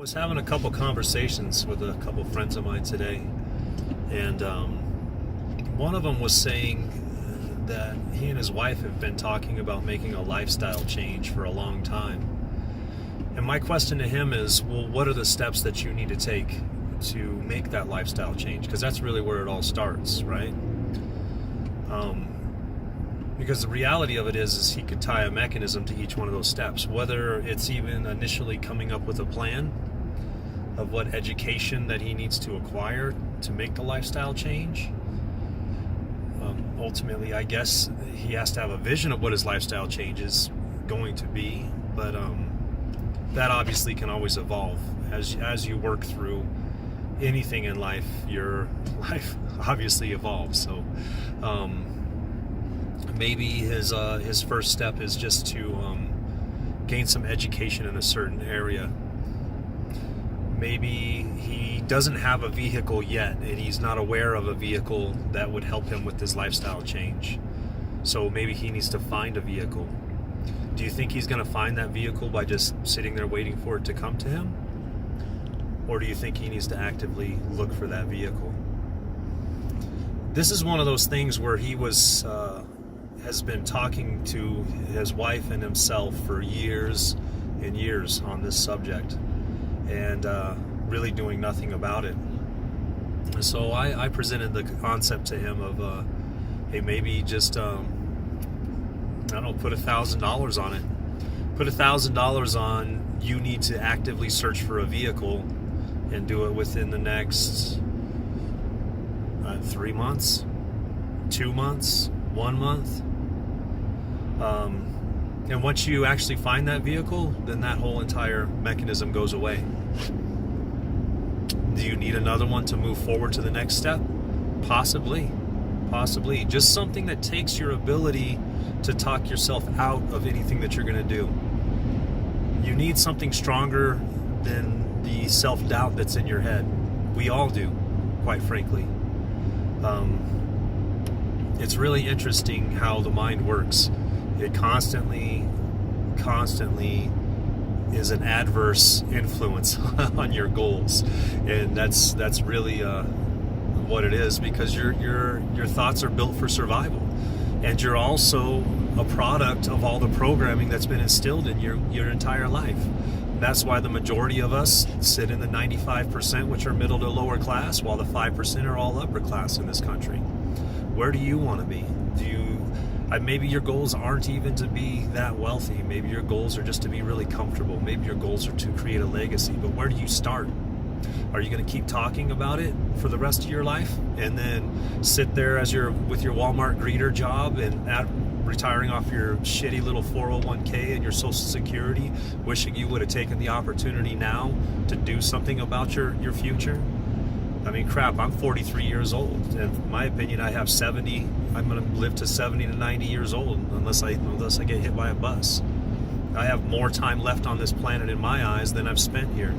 I was having a couple conversations with a couple friends of mine today, and one of them was saying that he and his wife have been talking about making a lifestyle change for a long time. And my question to him is, well, what are the steps that you need to take to make that lifestyle change? Because that's really where it all starts, right? Because the reality of it is he could tie a mechanism to each one of those steps, whether it's even initially coming up with a plan of what education that he needs to acquire to make the lifestyle change. Ultimately, I guess he has to have a vision of what his lifestyle change is going to be, but that obviously can always evolve as you work through anything in life. Your life obviously evolves. So maybe his first step is just to gain some education in a certain area. Maybe he doesn't have a vehicle yet, and he's not aware of a vehicle that would help him with his lifestyle change. So maybe he needs to find a vehicle. Do you think he's going to find that vehicle by just sitting there waiting for it to come to him? Or do you think he needs to actively look for that vehicle? This is one of those things where he has been talking to his wife and himself for years and years on this subject, and really doing nothing about it. So I presented the concept to him of, hey, maybe just, I don't know, put $1,000 on it. Put $1,000 on, you need to actively search for a vehicle and do it within the next 3 months, 2 months, 1 month. And once you actually find that vehicle, then that whole entire mechanism goes away. Do you need another one to move forward to the next step? Possibly. Just something that takes your ability to talk yourself out of anything that you're going to do. You need something stronger than the self-doubt that's in your head. We all do, quite frankly. It's really interesting how the mind works. It constantly is an adverse influence on your goals, and that's really what it is, because your thoughts are built for survival, and you're also a product of all the programming that's been instilled in your entire life. That's why the majority of us sit in the 95%, which are middle to lower class, while the 5% are all upper class in this country. Where do you want to be? Maybe your goals aren't even to be that wealthy. Maybe your goals are just to be really comfortable. Maybe your goals are to create a legacy. But where do you start? Are you going to keep talking about it for the rest of your life, and then sit there with your Walmart greeter job and retiring off your shitty little 401k and your Social Security, wishing you would have taken the opportunity now to do something about your future? I mean, crap, I'm 43 years old, and in my opinion, I'm going to live to 70 to 90 years old unless I get hit by a bus. I have more time left on this planet in my eyes than I've spent here.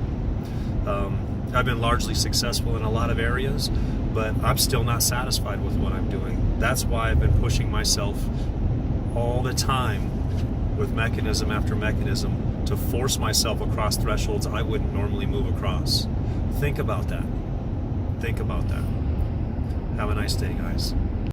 I've been largely successful in a lot of areas, but I'm still not satisfied with what I'm doing. That's why I've been pushing myself all the time with mechanism after mechanism to force myself across thresholds I wouldn't normally move across. Think about that. Have a nice day, guys.